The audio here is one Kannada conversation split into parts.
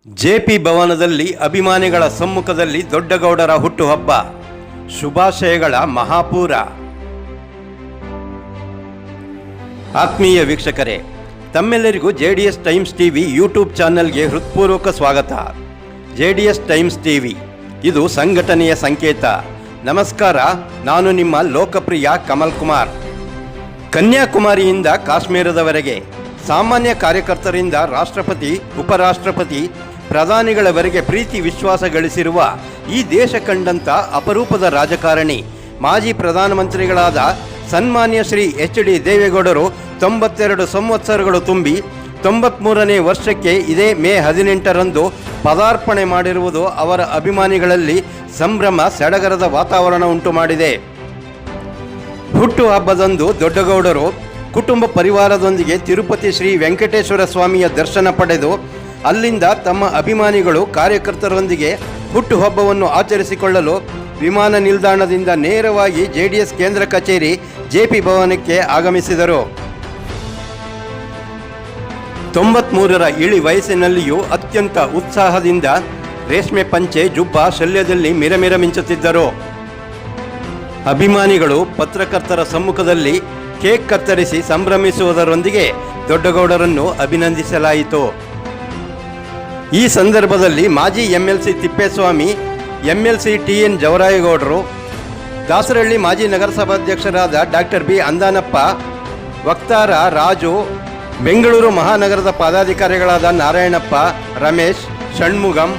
ಜೆಪಿ ಭವನದಲ್ಲಿ ಅಭಿಮಾನಿಗಳ ಸಮ್ಮುಖದಲ್ಲಿ ದೊಡ್ಡಗೌಡರ ಹುಟ್ಟುಹಬ್ಬ ಶುಭಾಶಯಗಳ ಮಹಾಪೂರ. ಆತ್ಮೀಯ ವೀಕ್ಷಕರೇ, ತಮ್ಮೆಲ್ಲರಿಗೂ JDS ಟೈಮ್ಸ್ ಟಿವಿ ಯೂಟ್ಯೂಬ್ ಚಾನೆಲ್ಗೆ ಹೃತ್ಪೂರ್ವಕ ಸ್ವಾಗತ. JDS ಟೈಮ್ಸ್ ಟಿವಿ ಇದು ಸಂಘಟನೆಯ ಸಂಕೇತ. ನಮಸ್ಕಾರ, ನಾನು ನಿಮ್ಮ ಲೋಕಪ್ರಿಯ ಕಮಲ್ ಕುಮಾರ್. ಕನ್ಯಾಕುಮಾರಿಯಿಂದ ಕಾಶ್ಮೀರದವರೆಗೆ, ಸಾಮಾನ್ಯ ಕಾರ್ಯಕರ್ತರಿಂದ ರಾಷ್ಟ್ರಪತಿ, ಉಪರಾಷ್ಟ್ರಪತಿ, ಪ್ರಧಾನಿಗಳವರೆಗೆ ಪ್ರೀತಿ ವಿಶ್ವಾಸ ಗಳಿಸಿರುವ ಈ ದೇಶ ಕಂಡಂಥ ಅಪರೂಪದ ರಾಜಕಾರಣಿ, ಮಾಜಿ ಪ್ರಧಾನಮಂತ್ರಿಗಳಾದ ಸನ್ಮಾನ್ಯ ಶ್ರೀ HD ದೇವೇಗೌಡರು 92 ಸಂವತ್ಸರಗಳು ತುಂಬಿ 93ನೇ ವರ್ಷಕ್ಕೆ ಇದೇ ಮೇ 18ರಂದು ಪದಾರ್ಪಣೆ ಮಾಡಿರುವುದು ಅವರ ಅಭಿಮಾನಿಗಳಲ್ಲಿ ಸಂಭ್ರಮ, ಸಡಗರದ ವಾತಾವರಣ ಉಂಟು ಮಾಡಿದೆ. ಹುಟ್ಟುಹಬ್ಬದಂದು ದೊಡ್ಡಗೌಡರು ಕುಟುಂಬ ಪರಿವಾರದೊಂದಿಗೆ ತಿರುಪತಿ ಶ್ರೀ ವೆಂಕಟೇಶ್ವರ ಸ್ವಾಮಿಯ ದರ್ಶನ ಪಡೆದು ಅಲ್ಲಿಂದ ತಮ್ಮ ಅಭಿಮಾನಿಗಳು, ಕಾರ್ಯಕರ್ತರೊಂದಿಗೆ ಹುಟ್ಟುಹಬ್ಬವನ್ನು ಆಚರಿಸಿಕೊಳ್ಳಲು ವಿಮಾನ ನಿಲ್ದಾಣದಿಂದ ನೇರವಾಗಿ JDS ಕೇಂದ್ರ ಕಚೇರಿ JP ಭವನಕ್ಕೆ ಆಗಮಿಸಿದರು. 93ರ ಇಳಿ ವಯಸ್ಸಿನಲ್ಲಿಯೂ ಅತ್ಯಂತ ಉತ್ಸಾಹದಿಂದ ರೇಷ್ಮೆ ಪಂಚೆ, ಜುಬ್ಬ, ಶಲ್ಯದಲ್ಲಿ ಮಿರಮಿರ ಮಿಂಚುತ್ತಿದ್ದರು. ಅಭಿಮಾನಿಗಳು, ಪತ್ರಕರ್ತರ ಸಮ್ಮುಖದಲ್ಲಿ ಕೇಕ್ ಕತ್ತರಿಸಿ ಸಂಭ್ರಮಿಸುವುದರೊಂದಿಗೆ ದೊಡ್ಡಗೌಡರನ್ನು ಅಭಿನಂದಿಸಲಾಯಿತು. ಈ ಸಂದರ್ಭದಲ್ಲಿ ಮಾಜಿ MLC Thippeswamy, MLC TN ಜವರಾಯಗೌಡರು, Dasarahalli ಮಾಜಿ ನಗರಸಭಾಧ್ಯಕ್ಷರಾದ ಡಾಕ್ಟರ್ B ಅಂದಾನಪ್ಪ, ವಕ್ತಾರ ರಾಜು, ಬೆಂಗಳೂರು ಮಹಾನಗರದ ಪದಾಧಿಕಾರಿಗಳಾದ ನಾರಾಯಣಪ್ಪ, ರಮೇಶ್, ಷಣ್ಮುಗಂ,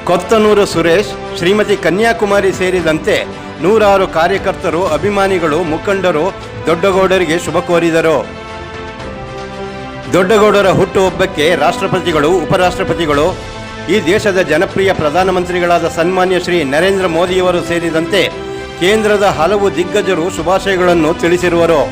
ಕೊತ್ತನೂರು ಸುರೇಶ್, ಶ್ರೀಮತಿ ಕನ್ಯಾಕುಮಾರಿ ಸೇರಿದಂತೆ ನೂರಾರು ಕಾರ್ಯಕರ್ತರು, ಅಭಿಮಾನಿಗಳು, ಮುಖಂಡರು ದೊಡ್ಡಗೌಡರಿಗೆ ಶುಭ ಕೋರಿದರು. ದೊಡ್ಡಗೌಡರ ಹುಟ್ಟುಹಬ್ಬಕ್ಕೆ ರಾಷ್ಟ್ರಪತಿಗಳು, ಉಪರಾಷ್ಟ್ರಪತಿಗಳು, ಈ ದೇಶದ ಜನಪ್ರಿಯ ಪ್ರಧಾನಮಂತ್ರಿಗಳಾದ ಸನ್ಮಾನ್ಯ ಶ್ರೀ ನರೇಂದ್ರ ಮೋದಿಯವರು ಸೇರಿದಂತೆ ಕೇಂದ್ರದ ಹಲವು ದಿಗ್ಗಜರು ಶುಭಾಶಯಗಳನ್ನು ತಿಳಿಸಿರುವರು.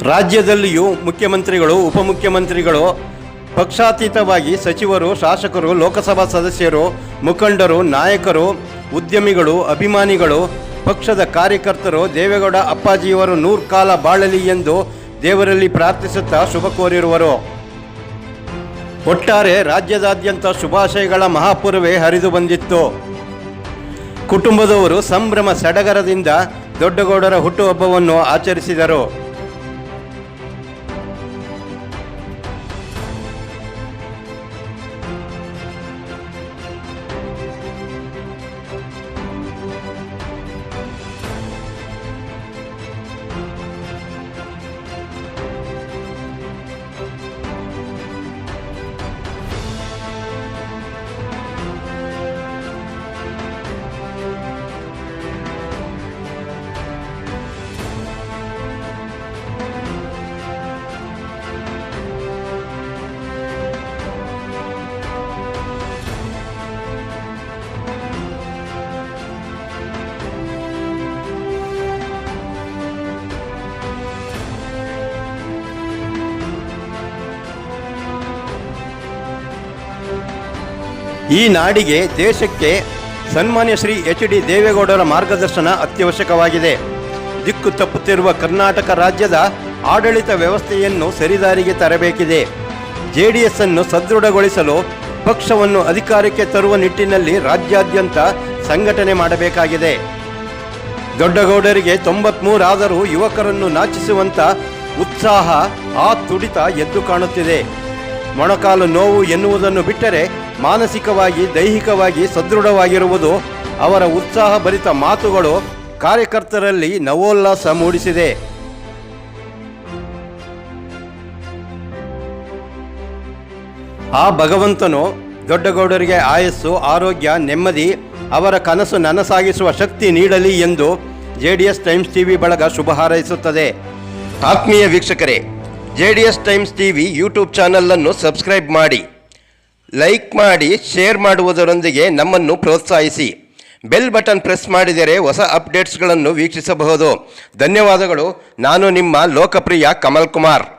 ರಾಜ್ಯದಲ್ಲಿಯೂ ಮುಖ್ಯಮಂತ್ರಿಗಳು, ಉಪಮುಖ್ಯಮಂತ್ರಿಗಳು, ಪಕ್ಷಾತೀತವಾಗಿ ಸಚಿವರು, ಶಾಸಕರು, ಲೋಕಸಭಾ ಸದಸ್ಯರು, ಮುಖಂಡರು, ನಾಯಕರು, ಉದ್ಯಮಿಗಳು, ಅಭಿಮಾನಿಗಳು, ಪಕ್ಷದ ಕಾರ್ಯಕರ್ತರು ದೇವೇಗೌಡ ಅಪ್ಪಾಜಿಯವರು 100 ಕಾಲ ಬಾಳಲಿ ಎಂದು ದೇವರಲ್ಲಿ ಪ್ರಾರ್ಥಿಸುತ್ತಾ ಶುಭ ಕೋರಿರುವರು. ಒಟ್ಟಾರೆ ರಾಜ್ಯದಾದ್ಯಂತ ಶುಭಾಶಯಗಳ ಮಹಾಪೂರವೇ ಹರಿದು ಬಂದಿತ್ತು. ಕುಟುಂಬದವರು ಸಂಭ್ರಮ ಸಡಗರದಿಂದ ದೊಡ್ಡಗೌಡರ ಹುಟ್ಟುಹಬ್ಬವನ್ನು ಆಚರಿಸಿದರು. ಈ ನಾಡಿಗೆ, ದೇಶಕ್ಕೆ ಸನ್ಮಾನ್ಯ ಶ್ರೀ HD ದೇವೇಗೌಡರ ಮಾರ್ಗದರ್ಶನ ಅತ್ಯವಶ್ಯಕವಾಗಿದೆ. ದಿಕ್ಕು ತಪ್ಪುತ್ತಿರುವ ಕರ್ನಾಟಕ ರಾಜ್ಯದ ಆಡಳಿತ ವ್ಯವಸ್ಥೆಯನ್ನು ಸರಿದಾರಿಗೆ ತರಬೇಕಿದೆ. JDS ಅನ್ನು ಸದೃಢಗೊಳಿಸಲು ಪಕ್ಷವನ್ನು ಅಧಿಕಾರಕ್ಕೆ ತರುವ ನಿಟ್ಟಿನಲ್ಲಿ ರಾಜ್ಯಾದ್ಯಂತ ಸಂಘಟನೆ ಮಾಡಬೇಕಾಗಿದೆ. ದೊಡ್ಡಗೌಡರಿಗೆ 93 ಆದರೂ ಯುವಕರನ್ನು ನಾಚಿಸುವಂಥ ಉತ್ಸಾಹ, ಆ ತುಡಿತ ಎದ್ದು ಕಾಣುತ್ತಿದೆ. ಮೊಣಕಾಲು ನೋವು ಎನ್ನುವುದನ್ನು ಬಿಟ್ಟರೆ ಮಾನಸಿಕವಾಗಿ, ದೈಹಿಕವಾಗಿ ಸದೃಢವಾಗಿರುವುದು ಅವರ ಉತ್ಸಾಹ ಭರಿತ ಮಾತುಗಳು ಕಾರ್ಯಕರ್ತರಲ್ಲಿ ನವೋಲ್ಲಾಸ ಮೂಡಿಸಿದೆ. ಆ ಭಗವಂತನು ದೊಡ್ಡಗೌಡರಿಗೆ ಆಯಸ್ಸು, ಆರೋಗ್ಯ, ನೆಮ್ಮದಿ, ಅವರ ಕನಸು ನನಸಾಗಿಸುವ ಶಕ್ತಿ ನೀಡಲಿ ಎಂದು JDS ಟೈಮ್ಸ್ TV ಬಳಗ ಶುಭ ಹಾರೈಸುತ್ತದೆ. ಆತ್ಮೀಯ ವೀಕ್ಷಕರೇ, JDS ಟೈಮ್ಸ್ TV ಯೂಟ್ಯೂಬ್ ಚಾನಲನ್ನು ಸಬ್ಸ್ಕ್ರೈಬ್ ಮಾಡಿ, ಲೈಕ್ ಮಾಡಿ, ಶೇರ್ ಮಾಡುವುದರೊಂದಿಗೆ ನಮ್ಮನ್ನು ಪ್ರೋತ್ಸಾಹಿಸಿ. ಬೆಲ್ ಬಟನ್ ಪ್ರೆಸ್ ಮಾಡಿದರೆ ಹೊಸ ಅಪ್ಡೇಟ್ಸ್ಗಳನ್ನು ವೀಕ್ಷಿಸಬಹುದು. ಧನ್ಯವಾದಗಳು. ನಾನು ನಿಮ್ಮ ಲೋಕಪ್ರಿಯ ಕಮಲ್ ಕುಮಾರ್.